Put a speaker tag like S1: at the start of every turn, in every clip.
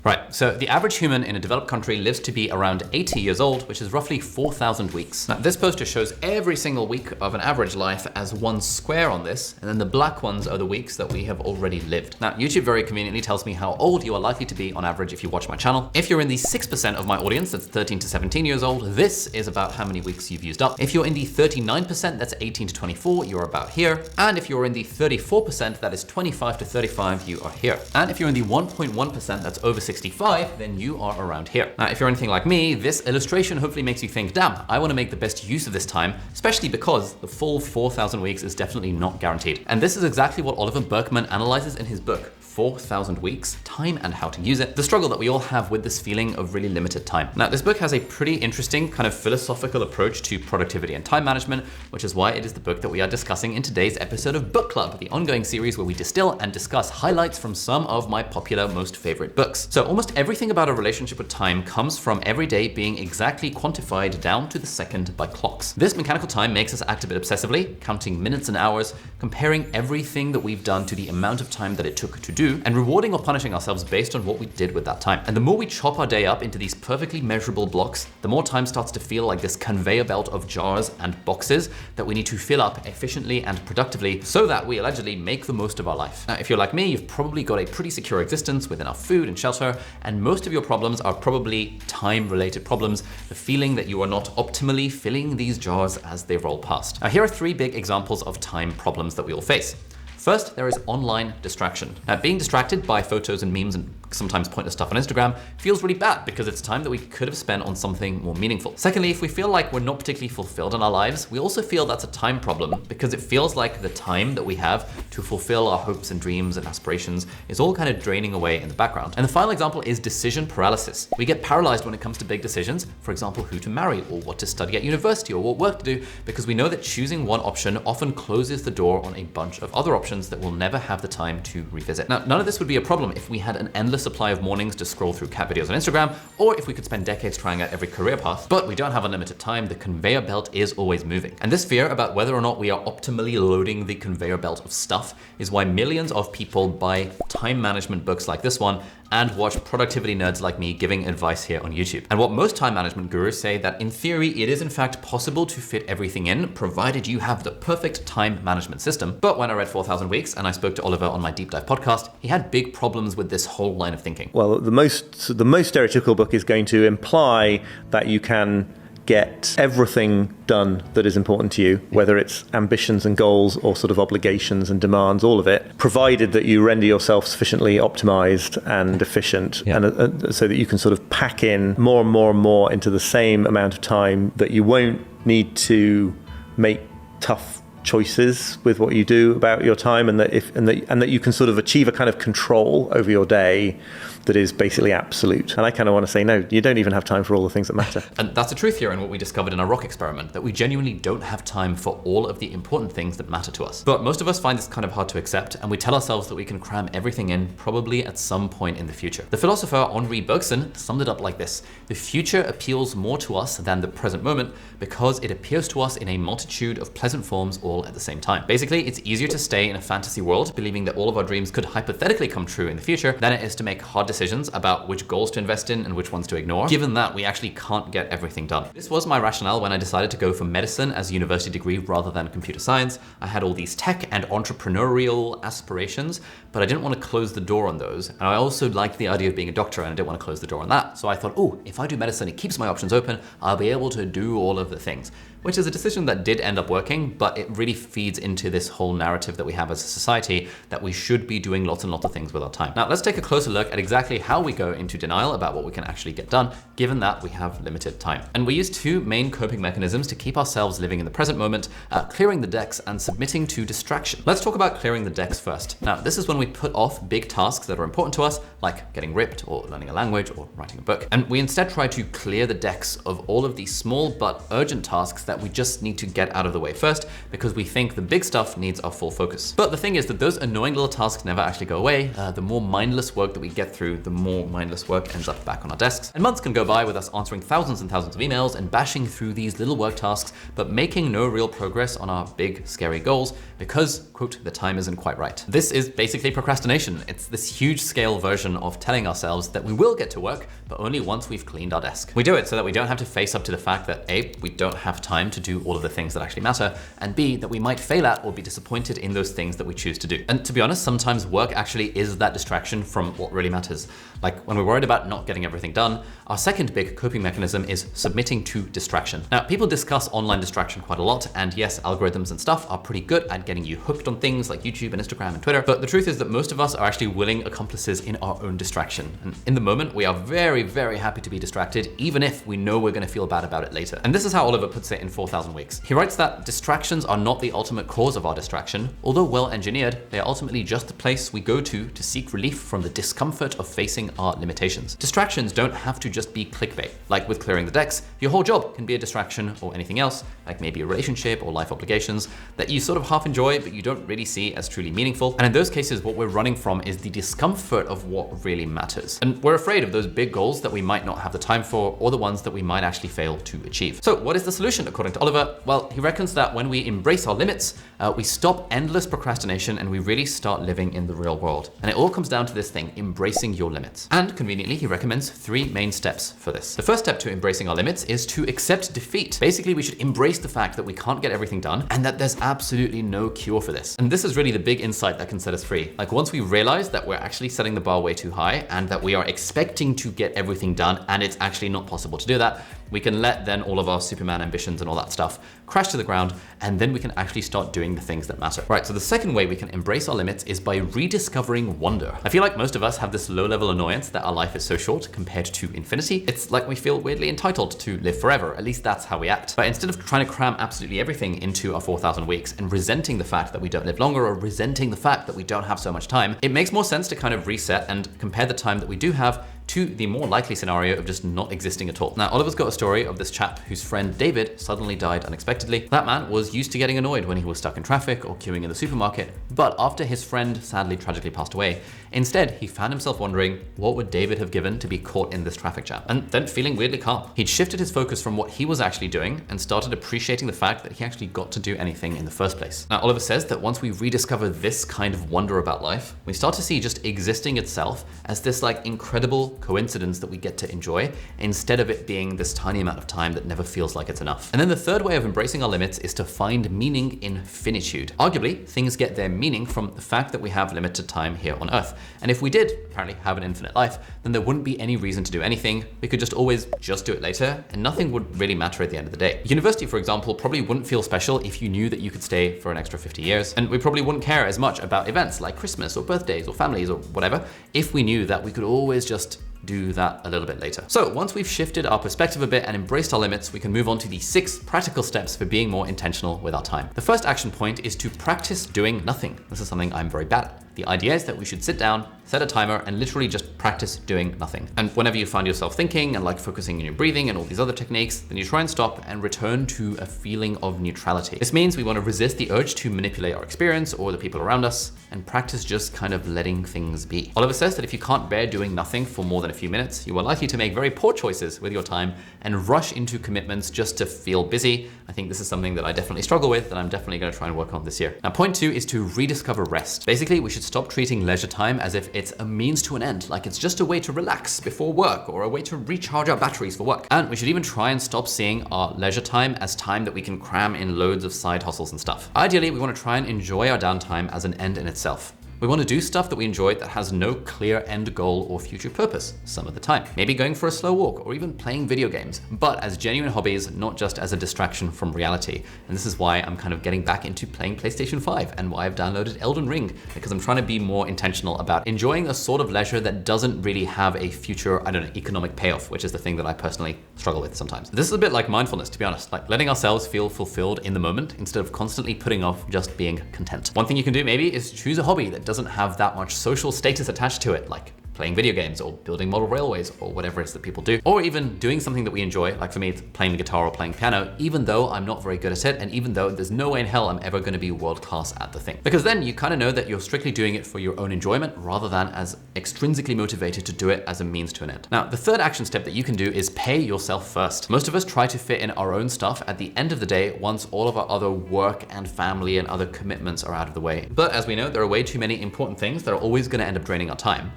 S1: Right, so the average human in a developed country lives to be around 80 years old, which is roughly 4,000 weeks. Now, this poster shows every single week of an average life as one square on this, and then the black ones are the weeks that we have already lived. Now, YouTube very conveniently tells me how old you are likely to be on average if you watch my channel. If you're in the 6% of my audience, that's 13 to 17 years old, this is about how many weeks you've used up. If you're in the 39%, that's 18 to 24, you're about here. And if you're in the 34%, that is 25 to 35, you are here. And if you're in the 1.1%, that's over 65, then you are around here. Now, if you're anything like me, this illustration hopefully makes you think, damn, I want to make the best use of this time, especially because the full 4,000 weeks is definitely not guaranteed. And this is exactly what Oliver Burkeman analyzes in his book, 4,000 Weeks, Time and How to Use It, the struggle that we all have with this feeling of really limited time. Now, this book has a pretty interesting kind of philosophical approach to productivity and time management, which is why it is the book that we are discussing in today's episode of Book Club, the ongoing series where we distill and discuss highlights from some of my popular, most favorite books. So almost everything about a relationship with time comes from every day being exactly quantified down to the second by clocks. This mechanical time makes us act a bit obsessively, counting minutes and hours, comparing everything that we've done to the amount of time that it took to do, and rewarding or punishing ourselves based on what we did with that time. And the more we chop our day up into these perfectly measurable blocks, the more time starts to feel like this conveyor belt of jars and boxes that we need to fill up efficiently and productively so that we allegedly make the most of our life. Now, if you're like me, you've probably got a pretty secure existence with enough food and shelter, and most of your problems are probably time-related problems, the feeling that you are not optimally filling these jars as they roll past. Now, here are 3 big examples of time problems that we all face. First, there is online distraction. Now, being distracted by photos and memes and sometimes pointless stuff on Instagram feels really bad because it's time that we could have spent on something more meaningful. Secondly, if we feel like we're not particularly fulfilled in our lives, we also feel that's a time problem because it feels like the time that we have to fulfill our hopes and dreams and aspirations is all kind of draining away in the background. And the final example is decision paralysis. We get paralyzed when it comes to big decisions, for example, who to marry or what to study at university or what work to do, because we know that choosing one option often closes the door on a bunch of other options that we'll never have the time to revisit. Now, none of this would be a problem if we had an endless supply of mornings to scroll through cat videos on Instagram, or if we could spend decades trying out every career path, but we don't have unlimited time. The conveyor belt is always moving. And this fear about whether or not we are optimally loading the conveyor belt of stuff is why millions of people buy time management books like this one and watch productivity nerds like me giving advice here on YouTube. And what most time management gurus say that in theory, it is in fact possible to fit everything in, provided you have the perfect time management system. But when I read 4,000 Weeks and I spoke to Oliver on my deep dive podcast, he had big problems with this whole line of thinking.
S2: Well, the most stereotypical book is going to imply that you can get everything done that is important to you, whether it's ambitions and goals or sort of obligations and demands, all of it, provided that you render yourself sufficiently optimized and efficient, and so that you can sort of pack in more and more and more into the same amount of time, that you won't need to make tough choices with what you do about your time, and that you can sort of achieve a kind of control over your day that is basically absolute. And I kind of want to say, no, you don't even have time for all the things that matter.
S1: And that's the truth here and what we discovered in our rock experiment, that we genuinely don't have time for all of the important things that matter to us. But most of us find this kind of hard to accept, and we tell ourselves that we can cram everything in probably at some point in the future. The philosopher Oliver Burkeman summed it up like this: the future appeals more to us than the present moment because it appears to us in a multitude of pleasant forms all at the same time. Basically, it's easier to stay in a fantasy world believing that all of our dreams could hypothetically come true in the future than it is to make hard decisions about which goals to invest in and which ones to ignore, given that we actually can't get everything done. This was my rationale when I decided to go for medicine as a university degree rather than computer science. I had all these tech and entrepreneurial aspirations, but I didn't want to close the door on those. And I also liked the idea of being a doctor, and I didn't want to close the door on that. So I thought, oh, if I do medicine, it keeps my options open. I'll be able to do all of the things. Which is a decision that did end up working, but it really feeds into this whole narrative that we have as a society that we should be doing lots and lots of things with our time. Now, let's take a closer look at exactly how we go into denial about what we can actually get done, given that we have limited time. And we use 2 main coping mechanisms to keep ourselves living in the present moment, clearing the decks and submitting to distraction. Let's talk about clearing the decks first. Now, this is when we put off big tasks that are important to us, like getting ripped or learning a language or writing a book. And we instead try to clear the decks of all of these small but urgent tasks that we just need to get out of the way first because we think the big stuff needs our full focus. But the thing is that those annoying little tasks never actually go away. The more mindless work that we get through, the more mindless work ends up back on our desks. And months can go by with us answering thousands and thousands of emails and bashing through these little work tasks, but making no real progress on our big, scary goals because, quote, the time isn't quite right. This is basically procrastination. It's this huge scale version of telling ourselves that we will get to work, but only once we've cleaned our desk. We do it so that we don't have to face up to the fact that A, we don't have time to do all of the things that actually matter, and B, that we might fail at or be disappointed in those things that we choose to do. And to be honest, sometimes work actually is that distraction from what really matters. Like when we're worried about not getting everything done, our second big coping mechanism is submitting to distraction. Now, people discuss online distraction quite a lot, and yes, algorithms and stuff are pretty good at getting you hooked on things like YouTube and Instagram and Twitter, but the truth is that most of us are actually willing accomplices in our own distraction. And in the moment, we are very, very happy to be distracted, even if we know we're going to feel bad about it later. And this is how Oliver puts it in 4,000 Weeks. He writes that distractions are not the ultimate cause of our distraction. Although well engineered, they are ultimately just the place we go to seek relief from the discomfort of facing our limitations. Distractions don't have to just be clickbait. Like with clearing the decks, your whole job can be a distraction, or anything else, like maybe a relationship or life obligations that you sort of half enjoy, but you don't really see as truly meaningful. And in those cases, what we're running from is the discomfort of what really matters. And we're afraid of those big goals that we might not have the time for, or the ones that we might actually fail to achieve. So what is the solution according to Oliver? Well, he reckons that when we embrace our limits, we stop endless procrastination and we really start living in the real world. And it all comes down to this thing, embracing your limits. And conveniently, he recommends 3 main steps for this. The first step to embracing our limits is to accept defeat. Basically, we should embrace the fact that we can't get everything done and that there's absolutely no cure for this. And this is really the big insight that can set us free. Like once we realize that we're actually setting the bar way too high and that we are expecting to get everything done and it's actually not possible to do that, we can let then all of our Superman ambitions and all that stuff crash to the ground, and then we can actually start doing the things that matter. Right, so the second way we can embrace our limits is by rediscovering wonder. I feel like most of us have this low-level annoyance that our life is so short compared to infinity. It's like we feel weirdly entitled to live forever, at least that's how we act. But instead of trying to cram absolutely everything into our 4,000 weeks and resenting the fact that we don't live longer or resenting the fact that we don't have so much time, it makes more sense to kind of reset and compare the time that we do have to the more likely scenario of just not existing at all. Now, Oliver's got a story of this chap whose friend David suddenly died unexpectedly. That man was used to getting annoyed when he was stuck in traffic or queuing in the supermarket, but after his friend sadly tragically passed away, instead he found himself wondering what would David have given to be caught in this traffic jam, and then feeling weirdly calm. He'd shifted his focus from what he was actually doing and started appreciating the fact that he actually got to do anything in the first place. Now, Oliver says that once we rediscover this kind of wonder about life, we start to see just existing itself as this like incredible coincidence that we get to enjoy, instead of it being this tiny amount of time that never feels like it's enough. And then the third way of embracing our limits is to find meaning in finitude. Arguably, things get their meaning from the fact that we have limited time here on Earth. And if we did apparently have an infinite life, then there wouldn't be any reason to do anything. We could just always just do it later, and nothing would really matter at the end of the day. University, for example, probably wouldn't feel special if you knew that you could stay for an extra 50 years. And we probably wouldn't care as much about events like Christmas or birthdays or families or whatever if we knew that we could always just do that a little bit later. So once we've shifted our perspective a bit and embraced our limits, we can move on to the 6 practical steps for being more intentional with our time. The first action point is to practice doing nothing. This is something I'm very bad at. The idea is that we should sit down, set a timer, and literally just practice doing nothing. And whenever you find yourself thinking and like focusing on your breathing and all these other techniques, then you try and stop and return to a feeling of neutrality. This means we want to resist the urge to manipulate our experience or the people around us and practice just kind of letting things be. Oliver says that if you can't bear doing nothing for more than a few minutes, you are likely to make very poor choices with your time and rush into commitments just to feel busy. I think this is something that I definitely struggle with that I'm definitely going to try and work on this year. Now, point 2 is to rediscover rest. Basically, we should stop treating leisure time as if it's a means to an end, like it's just a way to relax before work or a way to recharge our batteries for work. And we should even try and stop seeing our leisure time as time that we can cram in loads of side hustles and stuff. Ideally, we want to try and enjoy our downtime as an end in itself. We want to do stuff that we enjoy that has no clear end goal or future purpose some of the time. Maybe going for a slow walk or even playing video games, but as genuine hobbies, not just as a distraction from reality. And this is why I'm kind of getting back into playing PlayStation 5 and why I've downloaded Elden Ring, because I'm trying to be more intentional about enjoying a sort of leisure that doesn't really have a future, economic payoff, which is the thing that I personally struggle with sometimes. This is a bit like mindfulness, to be honest, like letting ourselves feel fulfilled in the moment instead of constantly putting off just being content. One thing you can do maybe is choose a hobby that doesn't have that much social status attached to it, like playing video games or building model railways or whatever it is that people do, or even doing something that we enjoy, like for me, it's playing the guitar or playing piano, even though I'm not very good at it, and even though there's no way in hell I'm ever going to be world-class at the thing. Because then you kind of know that you're strictly doing it for your own enjoyment rather than as extrinsically motivated to do it as a means to an end. Now, the third action step that you can do is pay yourself first. Most of us try to fit in our own stuff at the end of the day once all of our other work and family and other commitments are out of the way. But as we know, there are way too many important things that are always going to end up draining our time.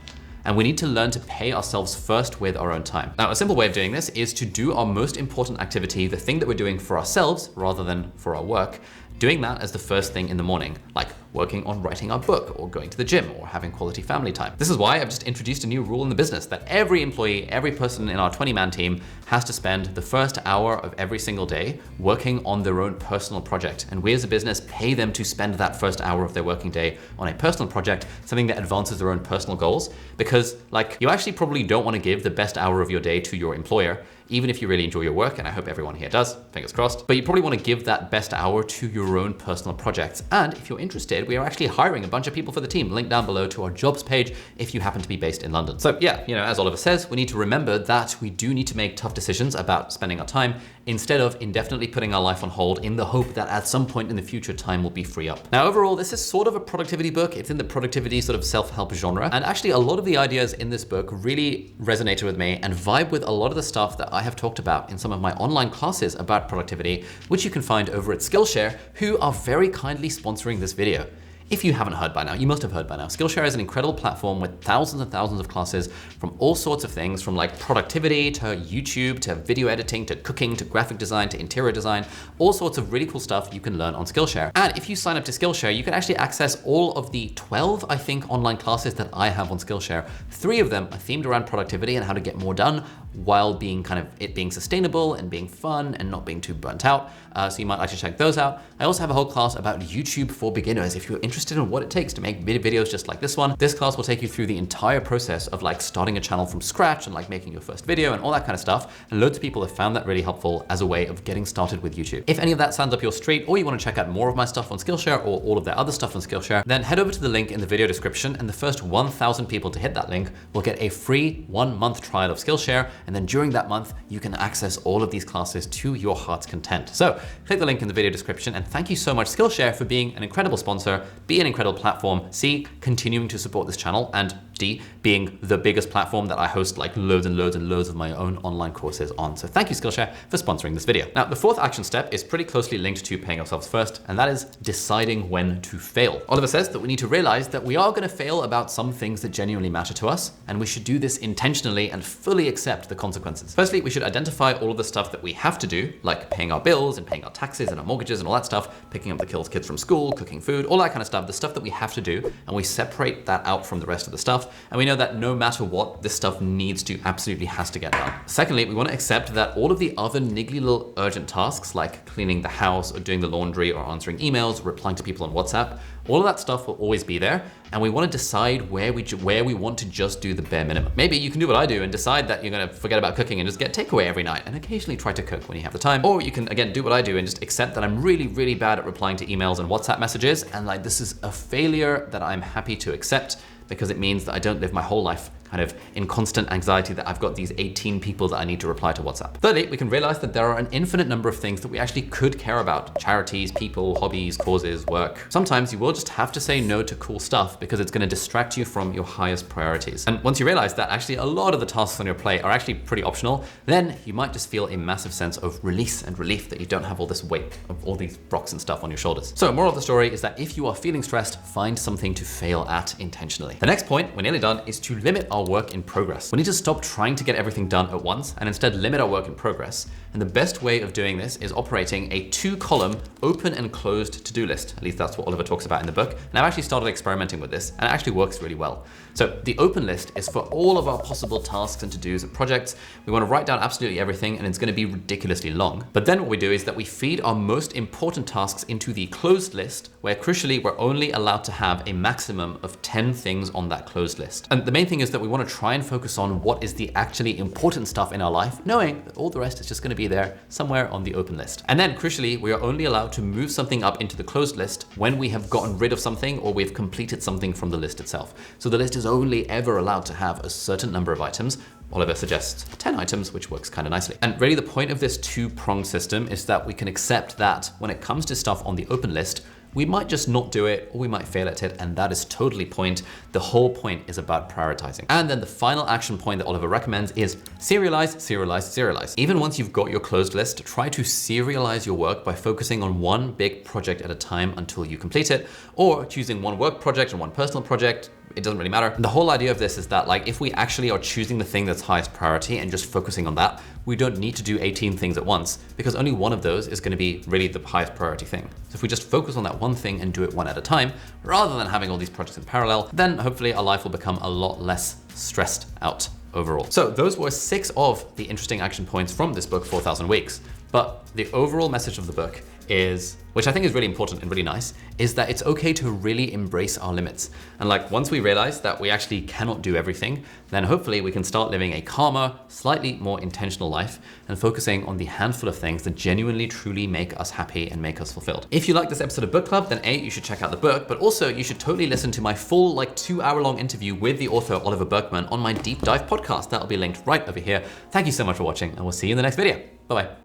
S1: And we need to learn to pay ourselves first with our own time. Now, a simple way of doing this is to do our most important activity, the thing that we're doing for ourselves rather than for our work, doing that as the first thing in the morning, like working on writing our book or going to the gym or having quality family time. This is why I've just introduced a new rule in the business that every employee, every person in our 20-man team has to spend the first hour of every single day working on their own personal project. And we as a business pay them to spend that first hour of their working day on a personal project, something that advances their own personal goals. Because like, you actually probably don't want to give the best hour of your day to your employer, even if you really enjoy your work, and I hope everyone here does, fingers crossed. But you probably want to give that best hour to your own personal projects. And if you're interested, we are actually hiring a bunch of people for the team. Link down below to our jobs page if you happen to be based in London. So yeah, as Oliver says, we need to remember that we do need to make tough decisions about spending our time instead of indefinitely putting our life on hold in the hope that at some point in the future time will be free up. Now, overall, this is sort of a productivity book. It's in the productivity sort of self-help genre. And actually a lot of the ideas in this book really resonated with me and vibe with a lot of the stuff that I have talked about in some of my online classes about productivity, which you can find over at Skillshare, who are very kindly sponsoring this video. If you haven't heard by now, you must have heard by now. Skillshare is an incredible platform with thousands and thousands of classes from all sorts of things, from like productivity to YouTube to video editing to cooking to graphic design to interior design, all sorts of really cool stuff you can learn on Skillshare. And if you sign up to Skillshare, you can actually access all of the 12, I think, online classes that I have on Skillshare. 3 of them are themed around productivity and how to get more done while being it being sustainable and being fun and not being too burnt out. So you might like to check those out. I also have a whole class about YouTube for beginners. If you're interested in what it takes to make videos just like this one, this class will take you through the entire process of like starting a channel from scratch and like making your first video and all that kind of stuff. And loads of people have found that really helpful as a way of getting started with YouTube. If any of that sounds up your street, or you want to check out more of my stuff on Skillshare or all of their other stuff on Skillshare, then head over to the link in the video description, and the first 1,000 people to hit that link will get a free 1-month trial of Skillshare. And then during that month, you can access all of these classes to your heart's content. So click the link in the video description, and thank you so much Skillshare for being an incredible sponsor, B, an incredible platform, C, continuing to support this channel, and D, being the biggest platform that I host like loads and loads and loads of my own online courses on. So thank you Skillshare for sponsoring this video. Now, the fourth action step is pretty closely linked to paying ourselves first, and that is deciding when to fail. Oliver says that we need to realize that we are going to fail about some things that genuinely matter to us, and we should do this intentionally and fully accept the consequences. Firstly, we should identify all of the stuff that we have to do, like paying our bills and paying our taxes and our mortgages and all that stuff, picking up the kids from school, cooking food, all that kind of stuff, the stuff that we have to do, and we separate that out from the rest of the stuff. And we know that no matter what, this stuff absolutely has to get done. Secondly, we want to accept that all of the other niggly little urgent tasks like cleaning the house or doing the laundry or answering emails, replying to people on WhatsApp, all of that stuff will always be there. And we want to decide where we want to just do the bare minimum. Maybe you can do what I do and decide that you're going to forget about cooking and just get takeaway every night and occasionally try to cook when you have the time. Or you can, again, do what I do and just accept that I'm really, really bad at replying to emails and WhatsApp messages. And like, this is a failure that I'm happy to accept, because it means that I don't live my whole life kind of in constant anxiety that I've got these 18 people that I need to reply to WhatsApp. Thirdly, we can realize that there are an infinite number of things that we actually could care about. Charities, people, hobbies, causes, work. Sometimes you will just have to say no to cool stuff because it's going to distract you from your highest priorities. And once you realize that actually a lot of the tasks on your plate are actually pretty optional, then you might just feel a massive sense of release and relief that you don't have all this weight of all these rocks and stuff on your shoulders. So moral of the story is that if you are feeling stressed, find something to fail at intentionally. The next point, we're nearly done, is to limit our work in progress. We need to stop trying to get everything done at once and instead limit our work in progress. And the best way of doing this is operating a 2-column open and closed to-do list. At least that's what Oliver talks about in the book. And I've actually started experimenting with this, and it actually works really well. So the open list is for all of our possible tasks and to-dos and projects. We want to write down absolutely everything, and it's going to be ridiculously long. But then what we do is that we feed our most important tasks into the closed list, where crucially, we're only allowed to have a maximum of 10 things on that closed list. And the main thing is that we want to try and focus on what is the actually important stuff in our life, knowing that all the rest is just going to be there somewhere on the open list. And then crucially, we are only allowed to move something up into the closed list when we have gotten rid of something or we've completed something from the list itself. So the list is only ever allowed to have a certain number of items. Oliver suggests 10 items, which works kind of nicely. And really the point of this two-pronged system is that we can accept that when it comes to stuff on the open list, we might just not do it or we might fail at it, and that is totally point. The whole point is about prioritizing. And then the final action point that Oliver recommends is serialize, serialize, serialize. Even once you've got your closed list, try to serialize your work by focusing on one big project at a time until you complete it, or choosing one work project and one personal project. It doesn't really matter. The whole idea of this is that like if we actually are choosing the thing that's highest priority and just focusing on that, we don't need to do 18 things at once because only one of those is going to be really the highest priority thing. So if we just focus on that one thing and do it one at a time, rather than having all these projects in parallel, then hopefully our life will become a lot less stressed out overall. So those were 6 of the interesting action points from this book, 4,000 Weeks. But the overall message of the book is, which I think is really important and really nice, is that it's okay to really embrace our limits. And like once we realize that we actually cannot do everything, then hopefully we can start living a calmer, slightly more intentional life and focusing on the handful of things that genuinely, truly make us happy and make us fulfilled. If you like this episode of Book Club, then A, you should check out the book, but also you should totally listen to my full like 2-hour-long interview with the author Oliver Burkeman on my Deep Dive podcast. That'll be linked right over here. Thank you so much for watching and we'll see you in the next video. Bye-bye.